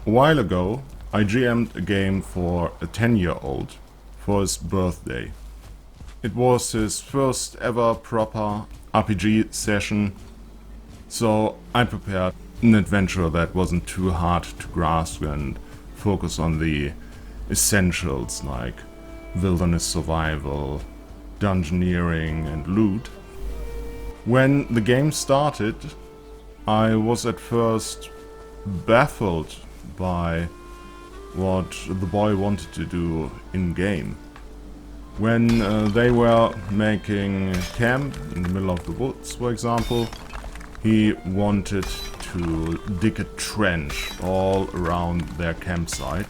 A while ago, I GM'd a game for a 10-year-old for his birthday. It was his first ever proper RPG session, so I prepared an adventure that wasn't too hard to grasp and focus on the essentials like wilderness survival, dungeoneering and loot. When the game started, I was at first baffled by what the boy wanted to do in-game. When they were making camp in the middle of the woods, for example, he wanted to dig a trench all around their campsite.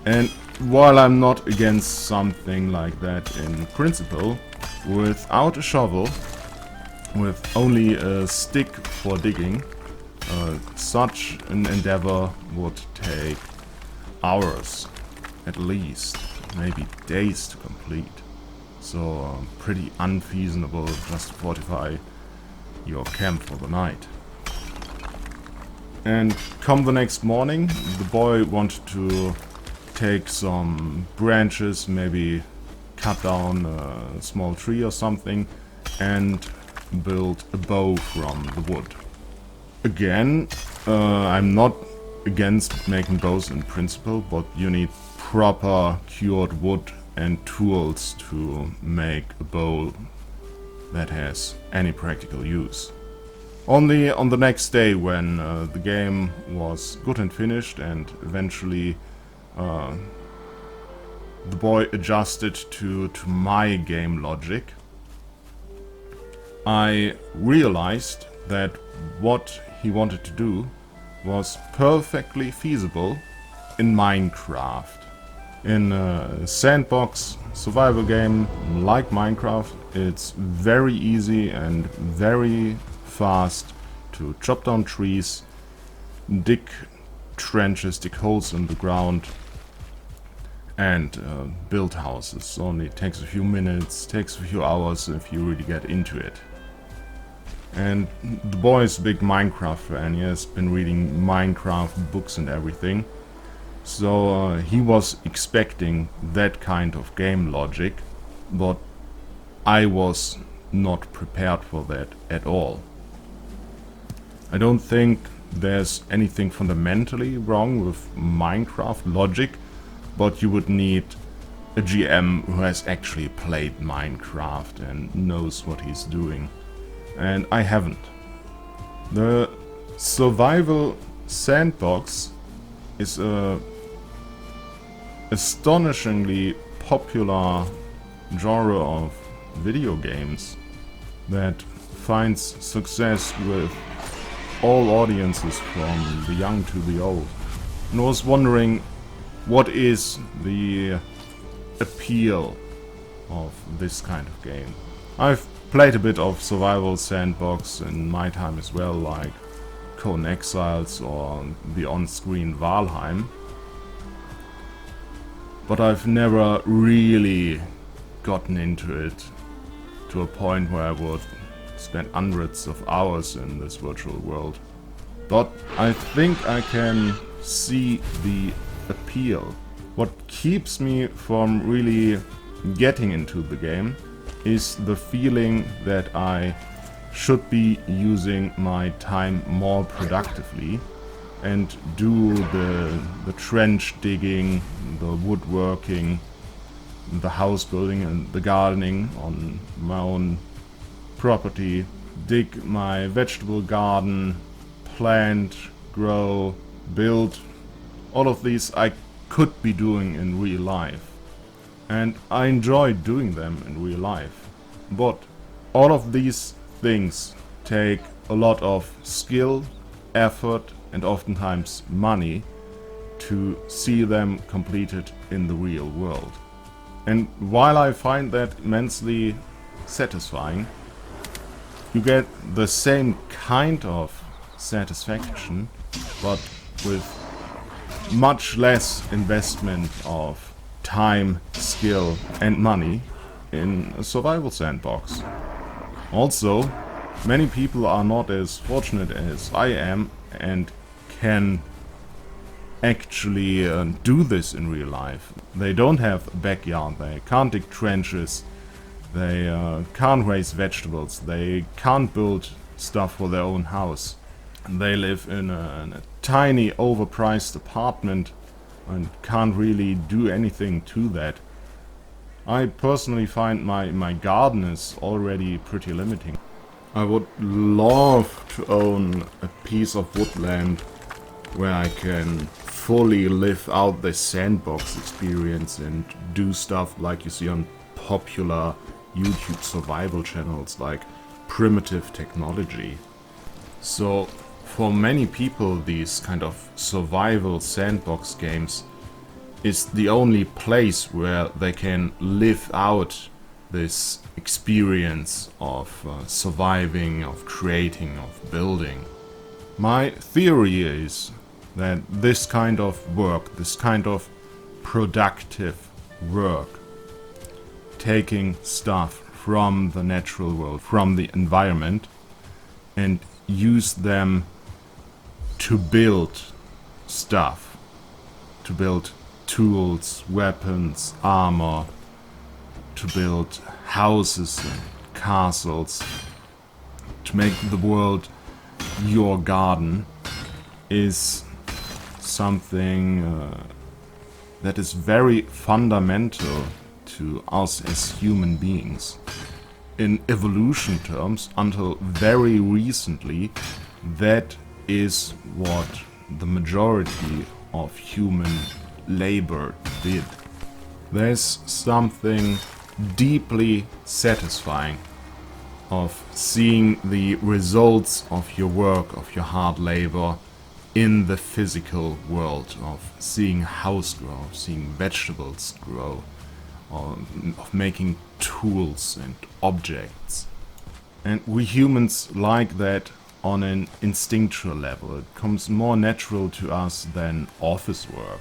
And while I'm not against something like that in principle, without a shovel, with only a stick for digging, such an endeavor would take hours, at least, maybe days to complete. So pretty unfeasible just to fortify your camp for the night. And come the next morning, the boy wanted to take some branches, maybe cut down a small tree or something, and build a bow from the wood. Again, I'm not against making bows in principle, but you need proper cured wood and tools to make a bow that has any practical use. Only on the next day, when the game was good and finished, and eventually the boy adjusted to my game logic, I realized that what he wanted to do was perfectly feasible in Minecraft. In a sandbox survival game like Minecraft, it's very easy and very fast to chop down trees, dig trenches, dig holes in the ground, and build houses. Only takes a few minutes, takes a few hours if you really get into it. And the boy is a big Minecraft fan. He has been reading Minecraft books and everything. So he was expecting that kind of game logic, but I was not prepared for that at all. I don't think there's anything fundamentally wrong with Minecraft logic, but you would need a GM who has actually played Minecraft and knows what he's doing. And I haven't. The survival sandbox is a astonishingly popular genre of video games that finds success with all audiences, from the young to the old. And I was wondering, what is the appeal of this kind of game? I've played a bit of survival sandbox in my time as well, like Conan Exiles or the on-screen Valheim. But I've never really gotten into it to a point where I would spend hundreds of hours in this virtual world. But I think I can see the appeal. What keeps me from really getting into the game is the feeling that I should be using my time more productively and do the trench digging, the woodworking, the house building and the gardening on my own property, dig my vegetable garden, plant, grow, build. All of these I could be doing in real life. And I enjoy doing them in real life. But all of these things take a lot of skill, effort, and oftentimes money to see them completed in the real world. And while I find that immensely satisfying, you get the same kind of satisfaction, but with much less investment of time, skill and money in a survival sandbox. Also, many people are not as fortunate as I am and can actually do this in real life. They don't have a backyard, they can't dig trenches, they can't raise vegetables, they can't build stuff for their own house. They live in a tiny overpriced apartment and can't really do anything to that. I personally find my garden is already pretty limiting. I would love to own a piece of woodland where I can fully live out this sandbox experience and do stuff like you see on popular YouTube survival channels like Primitive Technology. So for many people these kind of survival sandbox games is the only place where they can live out this experience of surviving, of creating, of building. My theory is that this kind of work, this kind of productive work, taking stuff from the natural world, from the environment, and use them to build stuff, to build tools, weapons, armor, to build houses and castles, to make the world your garden, is something that is very fundamental to us as human beings. In evolution terms, until very recently, that is what the majority of human labor did. There's something deeply satisfying of seeing the results of your work, of your hard labor in the physical world, of seeing a house grow, of seeing vegetables grow, of making tools and objects. And we humans like that on an instinctual level. It comes more natural to us than office work.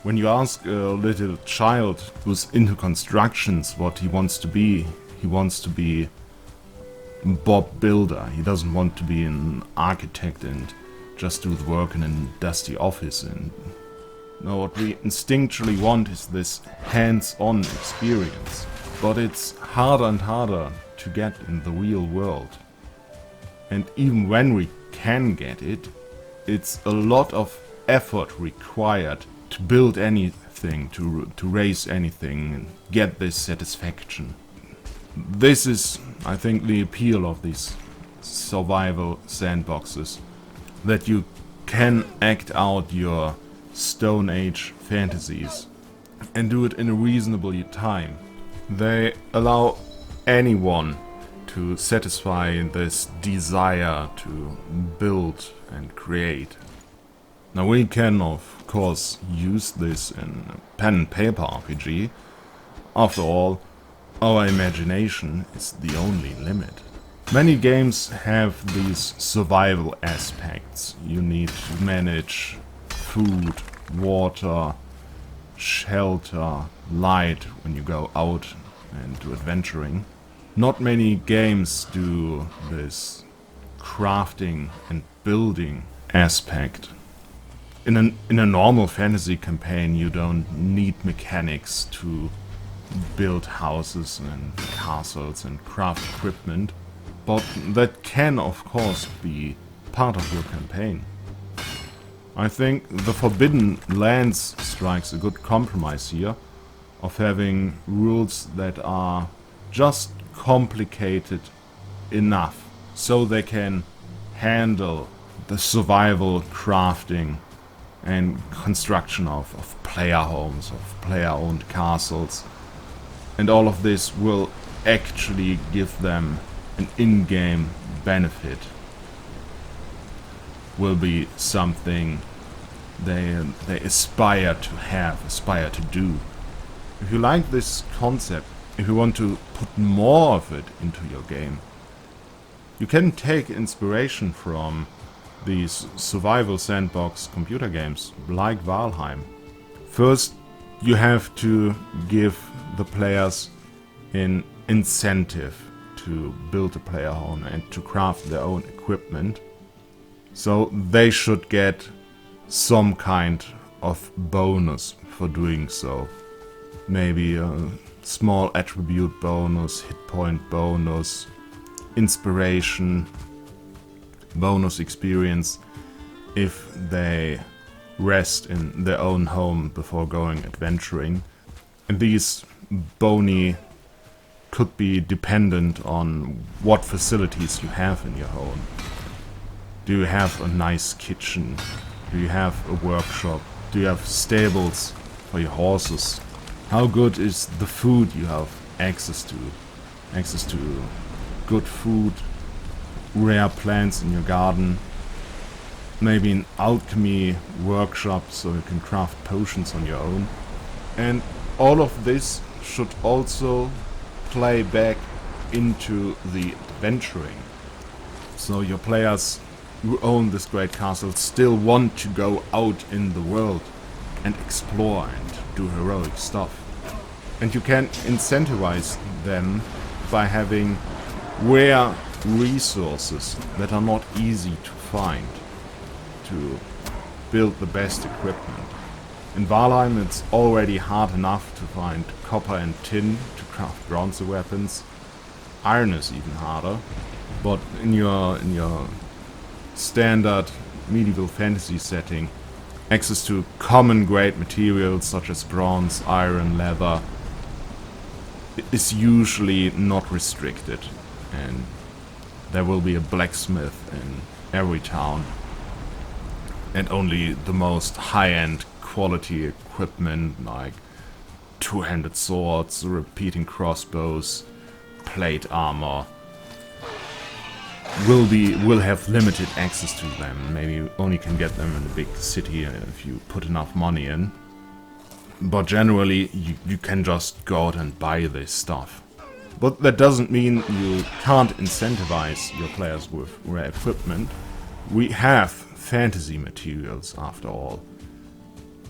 When you ask a little child who's into constructions what he wants to be Bob Builder. He doesn't want to be an architect and just do the work in a dusty office. And no, what we instinctually want is this hands-on experience. But it's harder and harder to get in the real world. And even when we can get it, it's a lot of effort required to build anything, to raise anything and get this satisfaction. This is, I think, the appeal of these survival sandboxes, that you can act out your Stone Age fantasies and do it in a reasonable time. They allow anyone to satisfy this desire to build and create. Now we can of course use this in a pen and paper RPG. After all, our imagination is the only limit. Many games have these survival aspects. You need to manage food, water, shelter, light when you go out and do adventuring. Not many games do this crafting and building aspect. In a normal fantasy campaign you don't need mechanics to build houses and castles and craft equipment, but that can of course be part of your campaign. I think the Forbidden Lands strikes a good compromise here, of having rules that are just complicated enough so they can handle the survival, crafting and construction of player homes, of player-owned castles. And all of this will actually give them an in-game benefit. Will be something they aspire to have, aspire to do. If you like this concept, if you want to put more of it into your game, you can take inspiration from these survival sandbox computer games like Valheim. First, you have to give the players an incentive to build a player home and to craft their own equipment. So they should get some kind of bonus for doing so. Maybe a small attribute bonus, hit point bonus, inspiration, bonus experience if they rest in their own home before going adventuring. And these boni could be dependent on what facilities you have in your home. Do you have a nice kitchen? Do you have a workshop? Do you have stables for your horses? How good is the food you have access to? Access to good food, rare plants in your garden, maybe an alchemy workshop so you can craft potions on your own. And all of this should also play back into the adventuring. So your players who own this great castle still want to go out in the world and explore and do heroic stuff. And you can incentivize them by having rare resources that are not easy to find to build the best equipment. In Valheim it's already hard enough to find copper and tin to craft bronze weapons. Iron is even harder. But in your standard medieval fantasy setting, access to common grade materials such as bronze, iron, leather is usually not restricted, and there will be a blacksmith in every town, and only the most high-end quality equipment like two-handed swords, repeating crossbows, plate armor will have limited access to them. Maybe you only can get them in a big city if you put enough money in. But generally, you can just go out and buy this stuff. But that doesn't mean you can't incentivize your players with rare equipment. We have fantasy materials after all.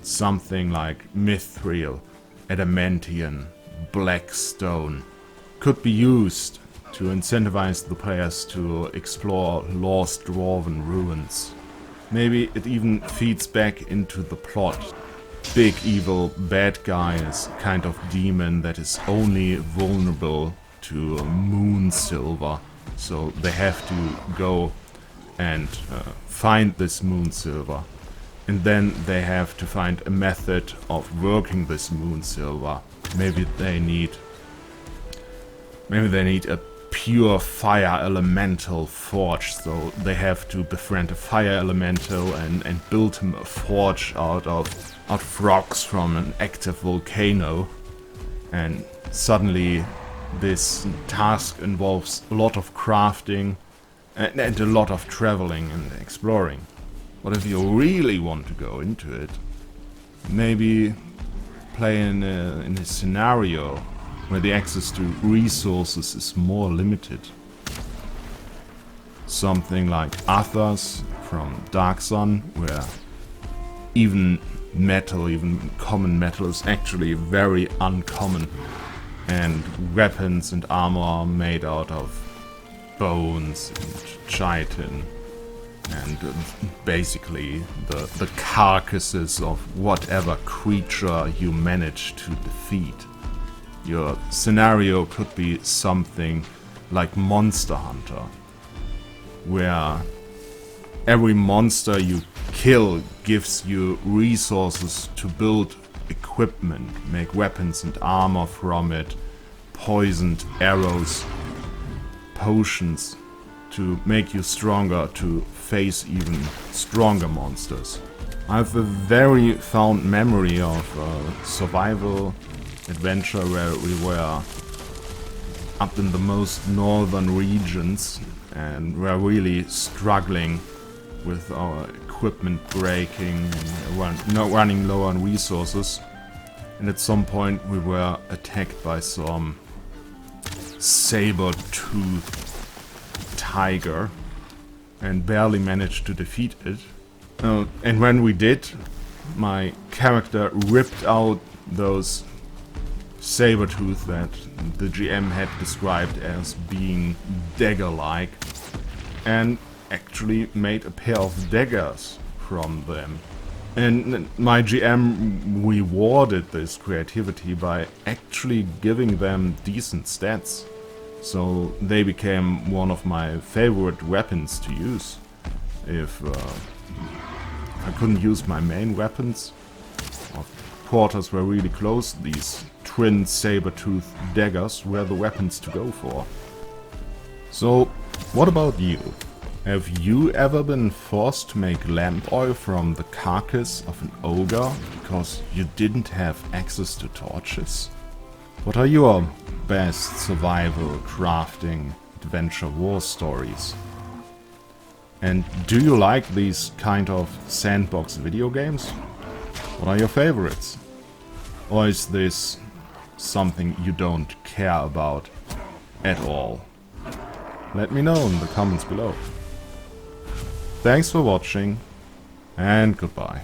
Something like mithril, adamantium, black stone could be used to incentivize the players to explore lost dwarven ruins. Maybe it even feeds back into the plot. Big evil bad guy is a kind of demon that is only vulnerable to moon silver, so they have to go and find this moon silver, and then they have to find a method of working this moon silver. Maybe they need a pure fire elemental forge, so they have to befriend a fire elemental and build him a forge out of rocks from an active volcano. And suddenly this task involves a lot of crafting and a lot of traveling and exploring. But if you really want to go into it, maybe play in a scenario where the access to resources is more limited. Something like Athos from Dark Sun, where even common metal is actually very uncommon, and weapons and armor are made out of bones and chitin, and basically the carcasses of whatever creature you manage to defeat. Your scenario could be something like Monster Hunter, where every monster you kill gives you resources to build equipment, make weapons and armor from it, poisoned arrows, potions to make you stronger to face even stronger monsters. I have a very fond memory of a survival adventure where we were up in the most northern regions and were really struggling with our equipment breaking and running low on resources. And at some point we were attacked by some saber-toothed tiger and barely managed to defeat it. And when we did, my character ripped out those saber-tooth that the GM had described as being dagger-like, and actually made a pair of daggers from them. And my GM rewarded this creativity by actually giving them decent stats. So they became one of my favorite weapons to use. If I couldn't use my main weapons, or quarters were really close, these twin saber-toothed daggers were the weapons to go for. So, what about you? Have you ever been forced to make lamp oil from the carcass of an ogre because you didn't have access to torches? What are your best survival, crafting, adventure war stories? And do you like these kind of sandbox video games? What are your favorites? Or is this something you don't care about at all? Let me know in the comments below. Thanks for watching, and goodbye.